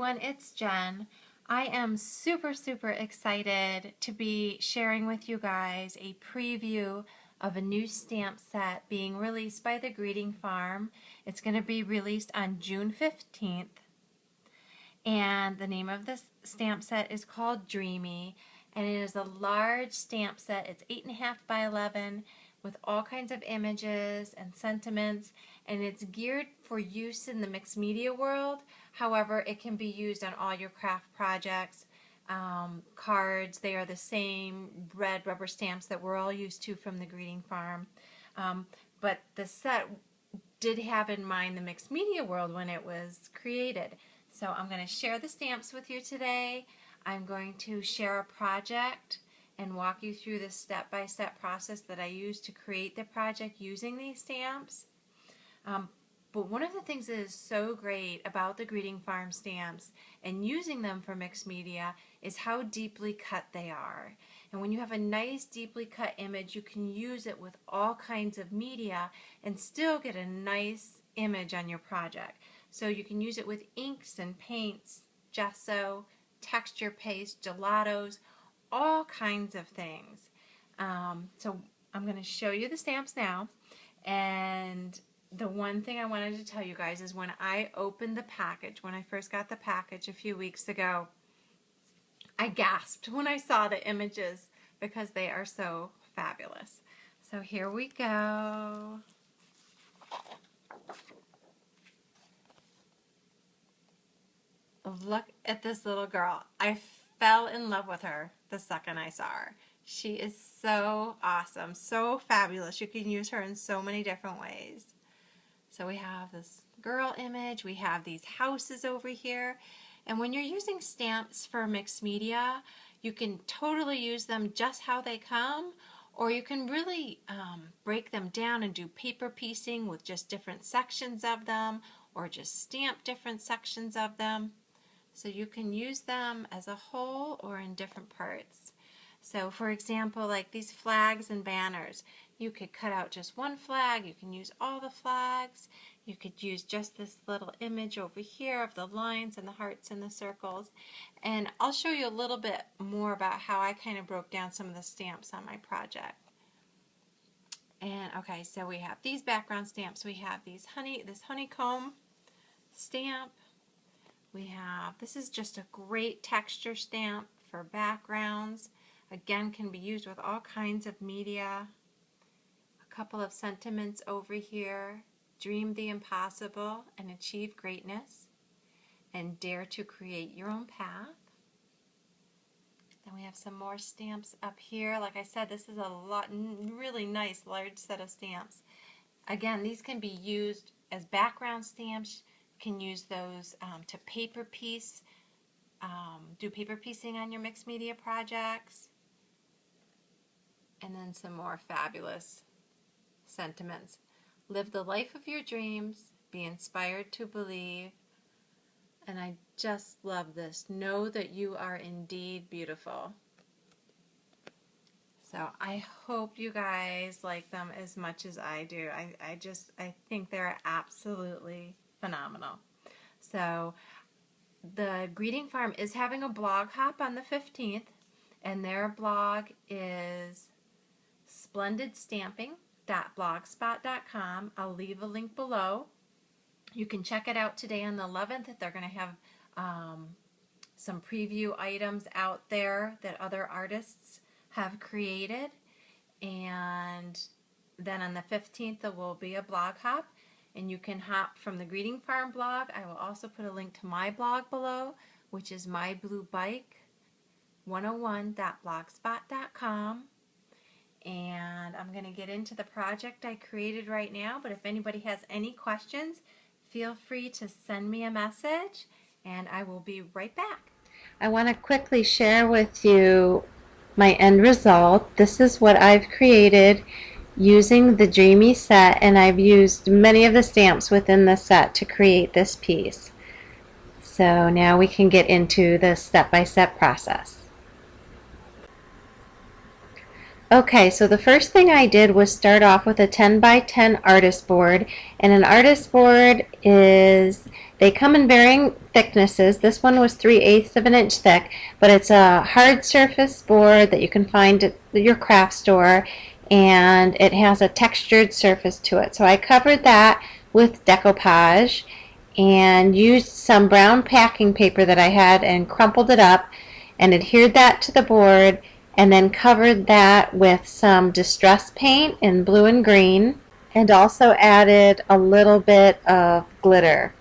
everyone, it's Jen. I am super excited to be sharing with you guys a preview of a new stamp set being released by the Greeting Farm. It's going to be released on June 15th, and the name of this stamp set is called Dreamy, and it is a large stamp set. It's 8.5 by 11 with all kinds of images and sentiments, and it's geared for use in the mixed media world. However, it can be used on all your craft projects. Cards, they are the same red rubber stamps that we're all used to from the Greeting Farm. But the set did have in mind the mixed media world when it was created. So I'm going to share the stamps with you today. I'm going to share a project and walk you through the step-by-step process that I used to create the project using these stamps. But one of the things that is so great about the Greeting Farm stamps and using them for mixed media is how deeply cut they are. And when you have a nice deeply cut image, you can use it with all kinds of media and still get a nice image on your project. So you can use it with inks and paints, gesso, texture paste, gelatos, all kinds of things. So I'm going to show you the stamps now, and the one thing I wanted to tell you guys is when I opened the package, when I first got the package a few weeks ago, I gasped when I saw the images because they are so fabulous. So here we go. Look at this little girl. I fell in love with her the second I saw her. She is so awesome, so fabulous. You can use her in so many different ways. So we have this girl image, we have these houses over here, and when you're using stamps for mixed media, you can totally use them just how they come, or you can really break them down and do paper piecing with just different sections of them, or just stamp different sections of them. So you can use them as a whole or in different parts. So for example, like these flags and banners, you could cut out just one flag, you can use all the flags, you could use just this little image over here of the lines and the hearts and the circles. And I'll show you a little bit more about how I kind of broke down some of the stamps on my project. And okay, so we have these background stamps, we have this honeycomb stamp. We have, this is just a great texture stamp for backgrounds. Again, can be used with all kinds of media. A couple of sentiments over here. Dream the impossible and achieve greatness. And dare to create your own path. Then we have some more stamps up here. Like I said, this is a really nice large set of stamps. Again, these can be used as background stamps. Can use those to paper piece, do paper piecing on your mixed media projects. And then some more fabulous sentiments. Live the life of your dreams, be inspired to believe. And I just love this. Know that you are indeed beautiful. So I hope you guys like them as much as I do. I think they're absolutely phenomenal. So the Greeting Farm is having a blog hop on the 15th, and their blog is splendidstamping.blogspot.com. I'll leave a link below. You can check it out today on the 11th. They're going to have some preview items out there that other artists have created, and then on the 15th there will be a blog hop. And you can hop from the Greeting Farm blog. I will also put a link to my blog below, which is mybluebike101.blogspot.com. And I'm going to get into the project I created right now, but if anybody has any questions, feel free to send me a message, and I will be right back. I want to quickly share with you my end result. This is what I've created using the Dreamy set, and I've used many of the stamps within the set to create this piece. So now we can get into the step-by-step process. Okay, so the first thing I did was start off with a 10 by 10 artist board, and an artist board is, they come in varying thicknesses. This one was 3/8 of an inch thick, but it's a hard surface board that you can find at your craft store, and it has a textured surface to it. So I covered that with decoupage and used some brown packing paper that I had and crumpled it up and adhered that to the board, and then covered that with some distress paint in blue and green, and also added a little bit of glitter.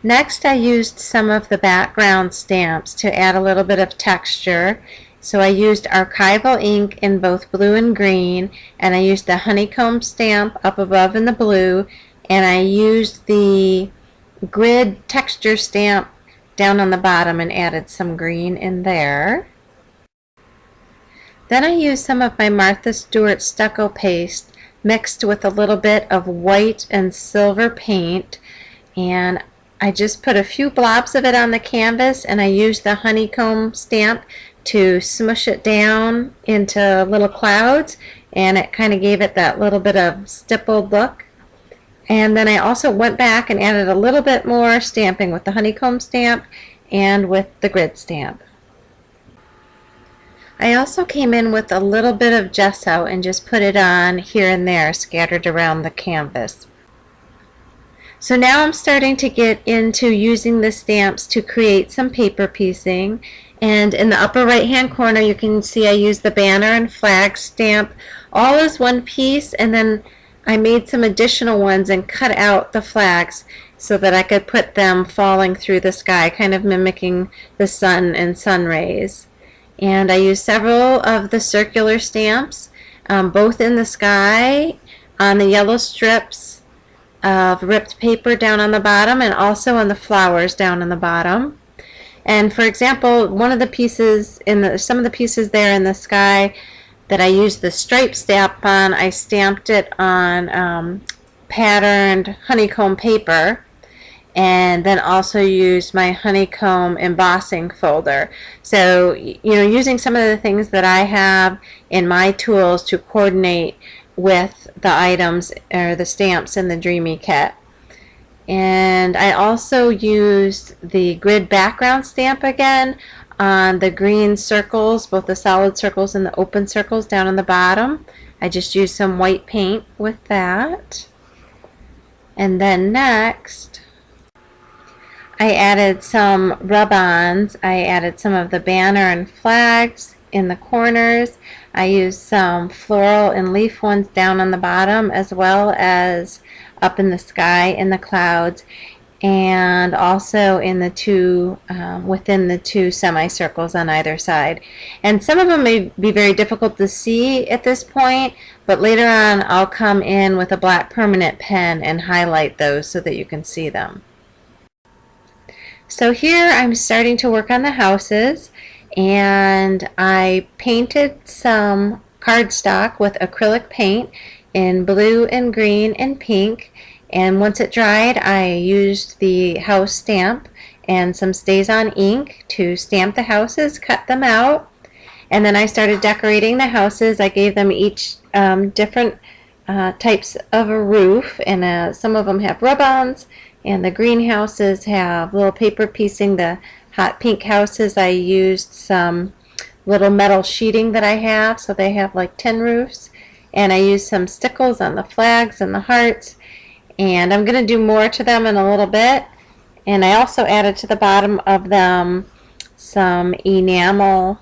Next, I used some of the background stamps to add a little bit of texture. So I used archival ink in both blue and green, and I used the honeycomb stamp up above in the blue, and I used the grid texture stamp down on the bottom and added some green in there. Then I used some of my Martha Stewart stucco paste mixed with a little bit of white and silver paint, and I just put a few blobs of it on the canvas, and I used the honeycomb stamp to smush it down into little clouds, and it kind of gave it that little bit of stippled look. And then I also went back and added a little bit more stamping with the honeycomb stamp and with the grid stamp. I also came in with a little bit of gesso and just put it on here and there, scattered around the canvas. So now I'm starting to get into using the stamps to create some paper piecing. And in the upper right hand corner you can see I used the banner and flag stamp all as one piece, and then I made some additional ones and cut out the flags so that I could put them falling through the sky, kind of mimicking the sun and sun rays. And I used several of the circular stamps, both in the sky, on the yellow strips of ripped paper down on the bottom, and also on the flowers down on the bottom. And for example, one of the pieces some of the pieces there in the sky that I used the stripe stamp on, I stamped it on patterned honeycomb paper, and then also used my honeycomb embossing folder. So, using some of the things that I have in my tools to coordinate with the items or the stamps in the Dreamy kit. And I also used the grid background stamp again on the green circles, both the solid circles and the open circles down on the bottom. I just used some white paint with that. And then next, I added some rub-ons. I added some of the banner and flags in the corners. I used some floral and leaf ones down on the bottom, as well as up in the sky in the clouds, and also in the two within the two semicircles on either side. And some of them may be very difficult to see at this point, but later on I'll come in with a black permanent pen and highlight those so that you can see them. So here I'm starting to work on the houses, and I painted some cardstock with acrylic paint in blue and green and pink, and once it dried I used the house stamp and some StazOn ink to stamp the houses, cut them out, and then I started decorating the houses. I gave them each different types of a roof, and some of them have rub-ons, and the greenhouses have little paper piecing. The hot pink houses, I used some little metal sheeting that I have, so they have like tin roofs. And I used some stickles on the flags and the hearts. And I'm going to do more to them in a little bit. And I also added to the bottom of them some enamel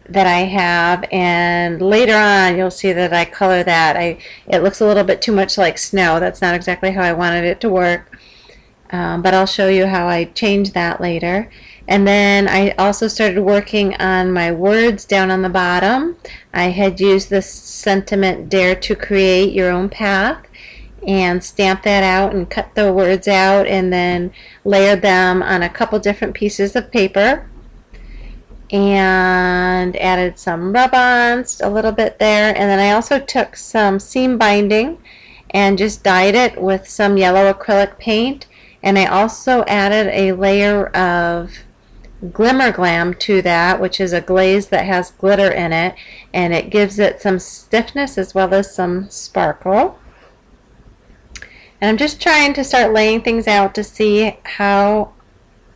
that I have, and later on you'll see that I color that. It looks a little bit too much like snow. That's not exactly how I wanted it to work. But I'll show you how I changed that later. And then I also started working on my words down on the bottom. I had used this sentiment, "Dare to create your own path," and stamped that out and cut the words out, and then layered them on a couple different pieces of paper, and added some rub-ons a little bit there. And then I also took some seam binding and just dyed it with some yellow acrylic paint. And I also added a layer of glimmer glam to that, which is a glaze that has glitter in it, and it gives it some stiffness as well as some sparkle. And I'm just trying to start laying things out to see how,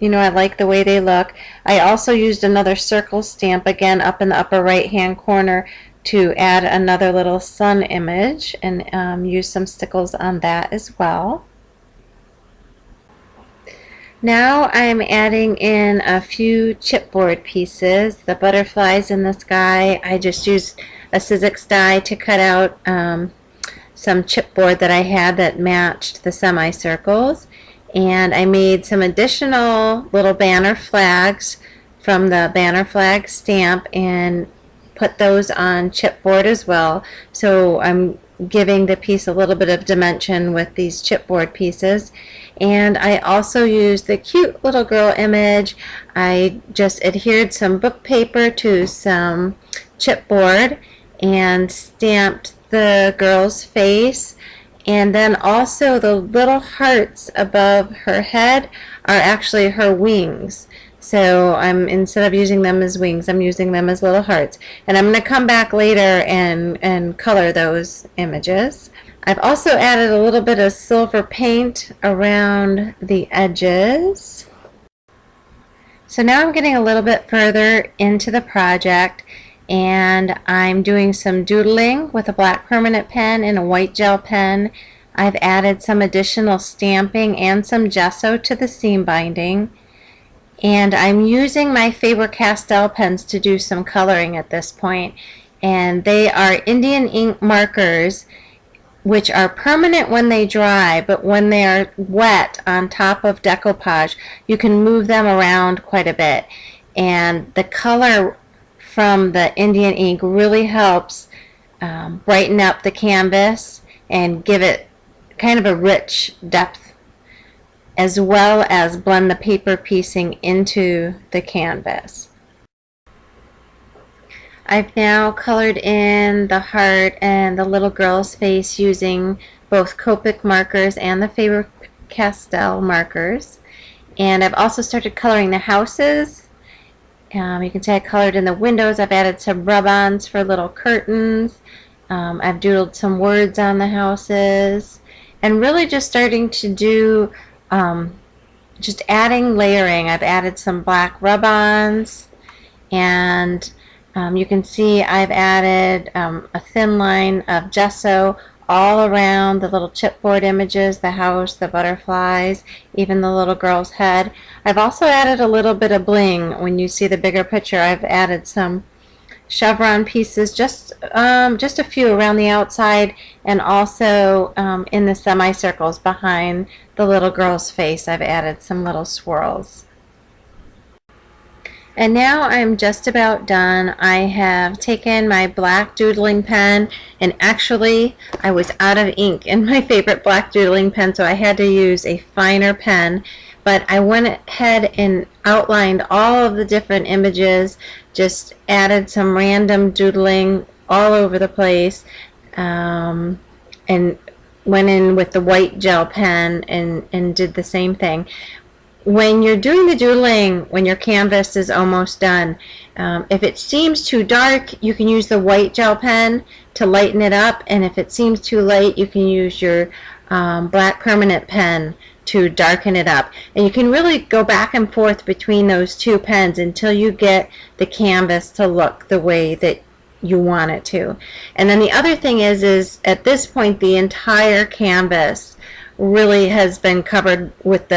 I like the way they look. I also used another circle stamp, again up in the upper right hand corner, to add another little sun image, and use some stickles on that as well. Now I'm adding in a few chipboard pieces, the butterflies in the sky. I just used a Sizzix die to cut out some chipboard that I had that matched the semicircles, and I made some additional little banner flags from the banner flag stamp and put those on chipboard as well. So I'm giving the piece a little bit of dimension with these chipboard pieces. And I also used the cute little girl image. I just adhered some book paper to some chipboard and stamped the girl's face, and then also the little hearts above her head are actually her wings. So instead of using them as wings, I'm using them as little hearts. And I'm going to come back later and color those images. I've also added a little bit of silver paint around the edges. So now I'm getting a little bit further into the project, and I'm doing some doodling with a black permanent pen and a white gel pen. I've added some additional stamping and some gesso to the seam binding. And I'm using my Faber-Castell pens to do some coloring at this point. And they are Indian ink markers, which are permanent when they dry, but when they are wet on top of decoupage, you can move them around quite a bit. And the color from the Indian ink really helps brighten up the canvas and give it kind of a rich depth, as well as blend the paper piecing into the canvas. I've now colored in the heart and the little girl's face using both Copic markers and the Faber-Castell markers. And I've also started coloring the houses. You can see I colored in the windows. I've added some rub-ons for little curtains. I've doodled some words on the houses. And really just starting to do just adding layering. I've added some black rub-ons, and you can see I've added a thin line of gesso all around the little chipboard images, the house, the butterflies, even the little girl's head. I've also added a little bit of bling. When you see the bigger picture, I've added some chevron pieces, just a few around the outside, and also in the semicircles behind the little girl's face, I've added some little swirls. And now I'm just about done. I have taken my black doodling pen, and actually I was out of ink in my favorite black doodling pen, so I had to use a finer pen. But I went ahead and outlined all of the different images, just added some random doodling all over the place, and went in with the white gel pen and did the same thing. When you're doing the doodling, when your canvas is almost done, if it seems too dark, you can use the white gel pen to lighten it up, and if it seems too light, you can use your black permanent pen to darken it up. And you can really go back and forth between those two pens until you get the canvas to look the way that you want it to. And then the other thing is at this point the entire canvas really has been covered with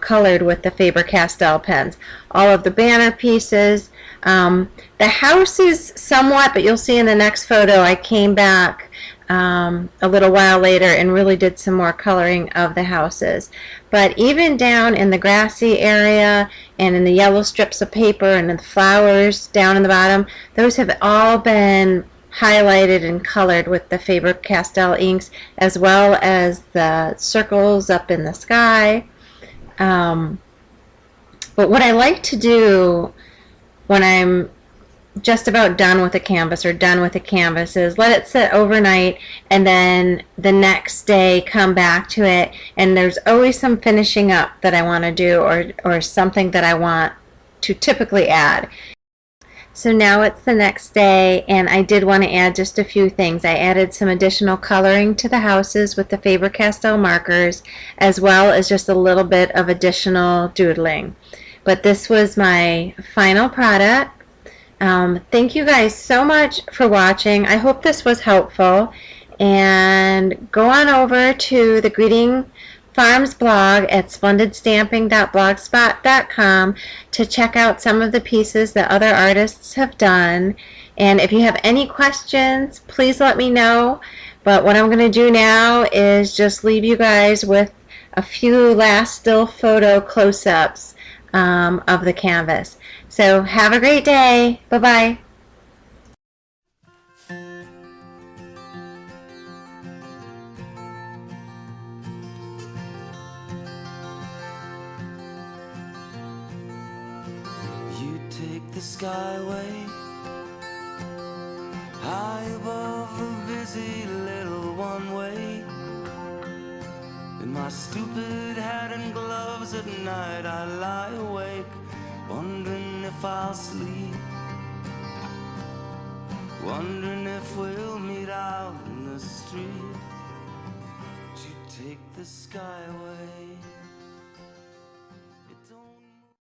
colored with the Faber-Castell pens. All of the banner pieces. The house is somewhat, but you'll see in the next photo I came back a little while later and really did some more coloring of the houses. But even down in the grassy area and in the yellow strips of paper and in the flowers down in the bottom, those have all been highlighted and colored with the Faber-Castell inks, as well as the circles up in the sky. But what I like to do when I'm just about done with a canvas or done with a canvas is let it sit overnight, and then the next day come back to it, and there's always some finishing up that I want to do, or something that I want to typically add. So now it's the next day, and I did want to add just a few things. I added some additional coloring to the houses with the Faber-Castell markers, as well as just a little bit of additional doodling. But this was my final product. Thank you guys so much for watching. I hope this was helpful. And go on over to the Greeting Farms blog at splendidstamping.blogspot.com to check out some of the pieces that other artists have done. And if you have any questions, please let me know. But what I'm going to do now is just leave you guys with a few last still photo close-ups of the canvas. So have a great day. Bye-bye. You take the skyway high above the busy little one-way. In my stupid hat and gloves at night I lie awake, wondering if I'll sleep, wondering if we'll meet out in the street. You take the skyway.